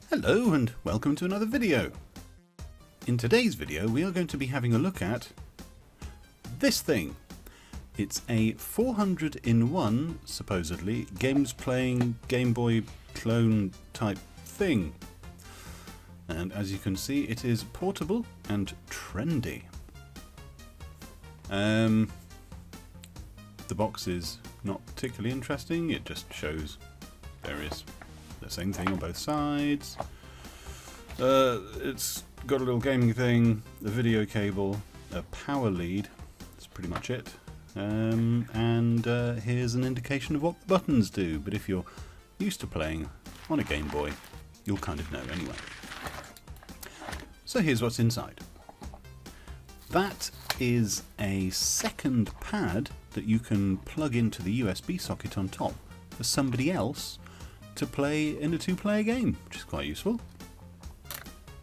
Hello and welcome to another video. In today's video we are going to be having a look at this thing. It's a 400-in-1, supposedly, games playing Game Boy clone type thing. And as you can see, it is portable and trendy. The box is not particularly interesting, it just shows the same thing on both sides. It's got a little gaming thing, a video cable, a power lead, that's pretty much it. And here's an indication of what the buttons do, but if you're used to playing on a Game Boy, you'll kind of know anyway. So here's what's inside. That is a second pad that you can plug into the USB socket on top for somebody else to play in a two-player game, which is quite useful.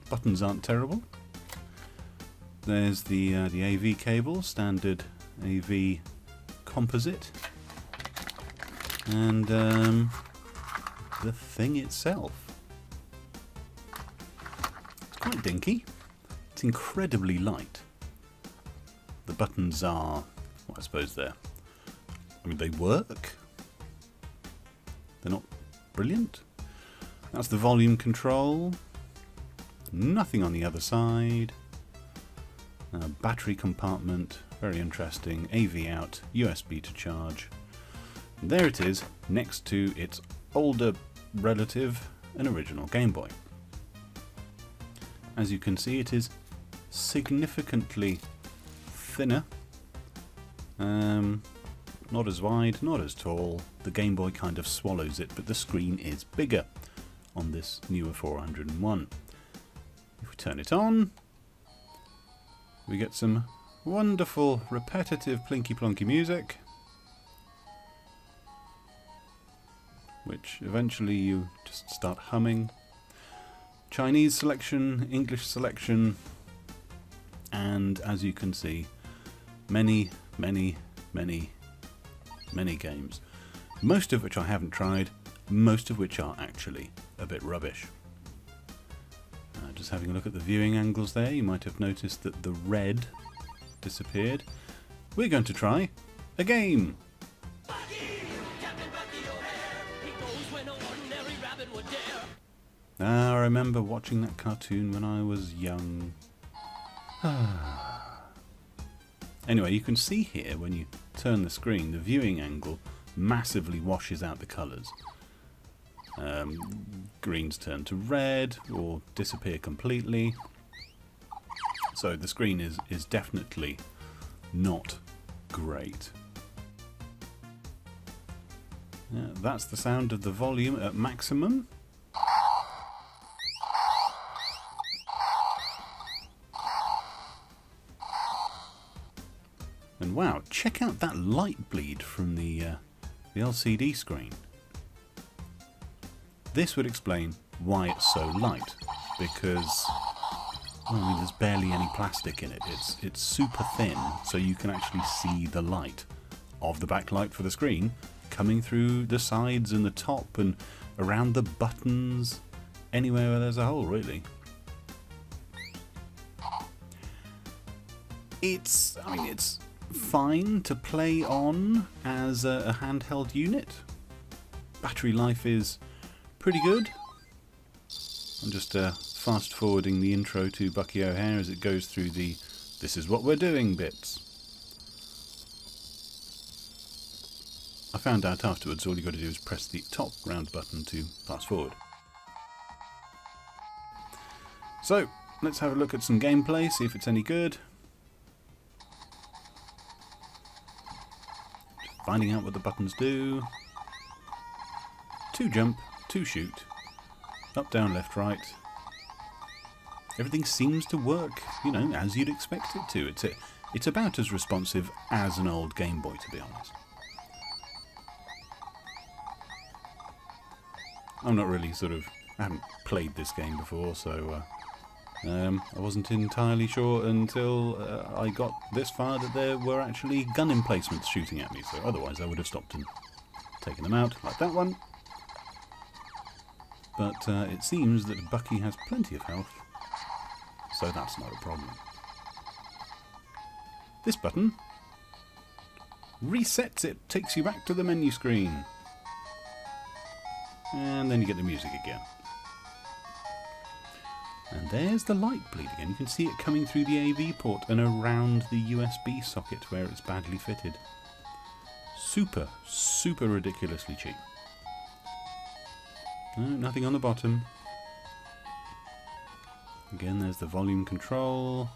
Buttons aren't terrible. There's the AV cable, standard AV composite, and the thing itself. It's quite dinky. It's incredibly light. The buttons are, well, I suppose they work. They're not brilliant. That's the volume control. Nothing on the other side. Battery compartment, very interesting. AV out, USB to charge. And there it is, next to its older relative, an original Game Boy. As you can see, it is significantly thinner. Not as wide, not as tall. The Game Boy kind of swallows it, but the screen is bigger on this newer 401. If we turn it on, we get some wonderful, repetitive, plinky-plonky music, which eventually you just start humming. Chinese selection, English selection, and as you can see, many games, most of which I haven't tried, most of which are actually a bit rubbish. Just having a look at the viewing angles there, you might have noticed that the red disappeared. We're going to try a game. I remember watching that cartoon when I was young. Anyway, you can see here when you turn the screen, the viewing angle massively washes out the colours. Greens turn to red or disappear completely. So the screen is definitely not great. That's the sound of the volume at maximum. And wow, check out that light bleed from the LCD screen. This would explain why it's so light, because there's barely any plastic in it. It's super thin, so you can actually see the light of the backlight for the screen coming through the sides and the top and around the buttons, anywhere where there's a hole, really. It's fine to play on as a handheld unit. Battery life is pretty good. I'm just fast forwarding the intro to Bucky O'Hare as it goes through the "this is what we're doing" bits. I found out afterwards all you got to do is press the top round button to fast forward. So let's have a look at some gameplay, see if it's any good. Just finding out what the buttons do. 2 jump, 2 shoot, up, down, left, right. Everything seems to work, as you'd expect it to. It's about as responsive as an old Game Boy, to be honest. I'm not really I haven't played this game before, so I wasn't entirely sure until I got this far that there were actually gun emplacements shooting at me, so otherwise I would have stopped and taken them out, like that one. but it seems that Bucky has plenty of health, so that's not a problem. This button resets it, takes you back to the menu screen. And then you get the music again. And there's the light bleed again. You can see it coming through the AV port and around the USB socket where it's badly fitted. Super, super ridiculously cheap. No, nothing on the bottom. Again, there's the volume control.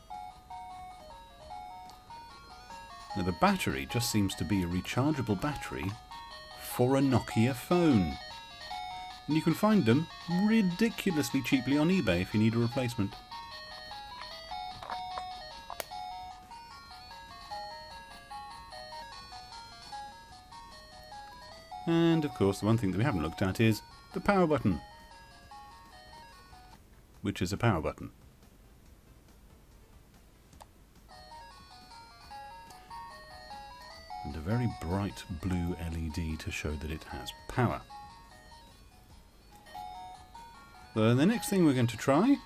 Now the battery just seems to be a rechargeable battery for a Nokia phone. And you can find them ridiculously cheaply on eBay if you need a replacement. And of course the one thing that we haven't looked at is the power button, which is a power button. And a very bright blue LED to show that it has power. So the next thing we're going to try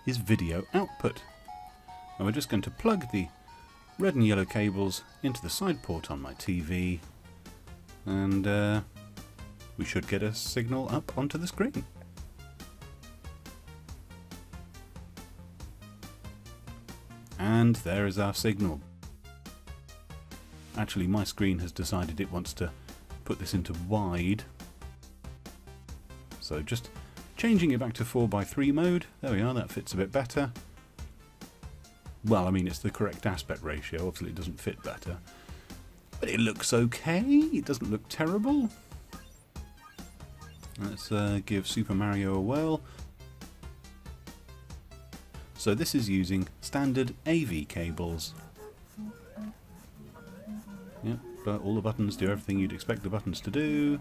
is video output. And we're just going to plug the red and yellow cables into the side port on my TV, and we should get a signal up onto the screen. And there is our signal. Actually, my screen has decided it wants to put this into wide. So just changing it back to 4:3 mode. There we are, that fits a bit better. Well, I mean, it's the correct aspect ratio. Obviously it doesn't fit better, but it looks okay. It doesn't look terrible. Let's give Super Mario a whirl. So this is using standard AV cables. Yep, but all the buttons do everything you'd expect the buttons to do.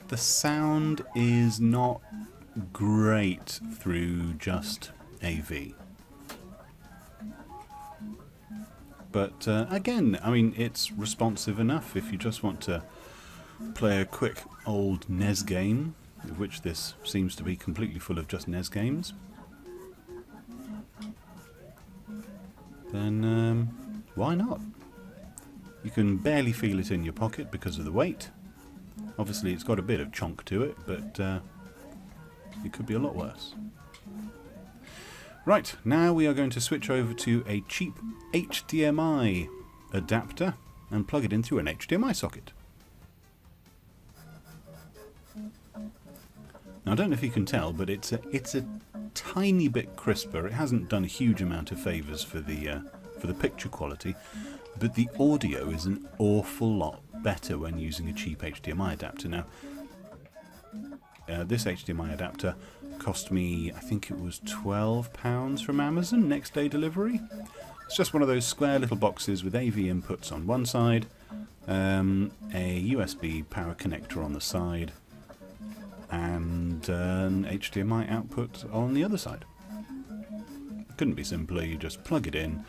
The sound is not great through just AV. But again, I mean, it's responsive enough if you just want to play a quick old NES game, of which this seems to be completely full of just NES games. Then why not? You can barely feel it in your pocket because of the weight. Obviously it's got a bit of chonk to it, but it could be a lot worse. Right, now we are going to switch over to a cheap HDMI adapter and plug it in through an HDMI socket. Now I don't know if you can tell, but it's a tiny bit crisper. It hasn't done a huge amount of favours for the picture quality, but the audio is an awful lot better when using a cheap HDMI adapter. Now, this HDMI adapter cost me, I think it was £12 from Amazon, next day delivery. It's just one of those square little boxes with AV inputs on one side, a USB power connector on the side, and an HDMI output on the other side. Couldn't be simpler. You just plug it in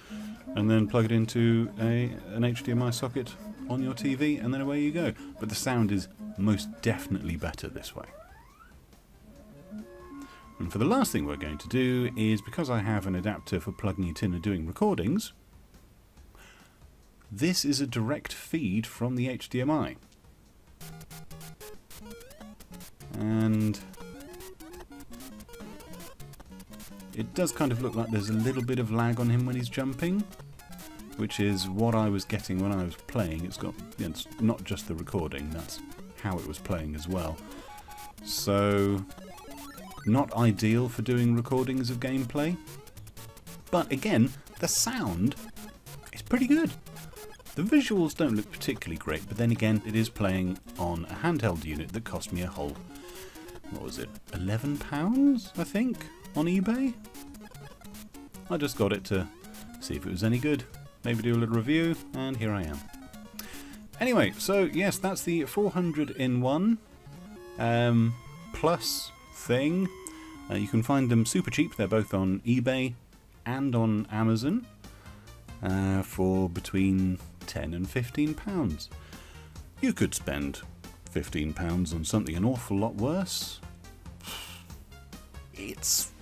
and then plug it into an HDMI socket on your TV, and then away you go. But the sound is most definitely better this way. And for the last thing we're going to do is, because I have an adapter for plugging it in and doing recordings, this is a direct feed from the HDMI. And it does kind of look like there's a little bit of lag on him when he's jumping, which is what I was getting when I was playing. It's not just the recording, that's how it was playing as well. So, not ideal for doing recordings of gameplay. But again, the sound is pretty good. The visuals don't look particularly great, but then again, it is playing on a handheld unit that cost me a whole, what was it, £11, I think, on eBay? I just got it to see if it was any good, maybe do a little review, and here I am. Anyway, so yes, that's the 400-in-1 plus thing. You can find them super cheap. They're both on eBay and on Amazon for between £10 and £15. You could spend £15 on something an awful lot worse. It's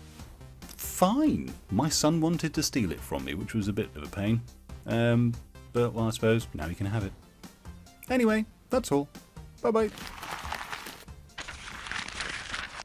fine. My son wanted to steal it from me, which was a bit of a pain. But, well, I suppose now he can have it. Anyway, that's all. Bye-bye.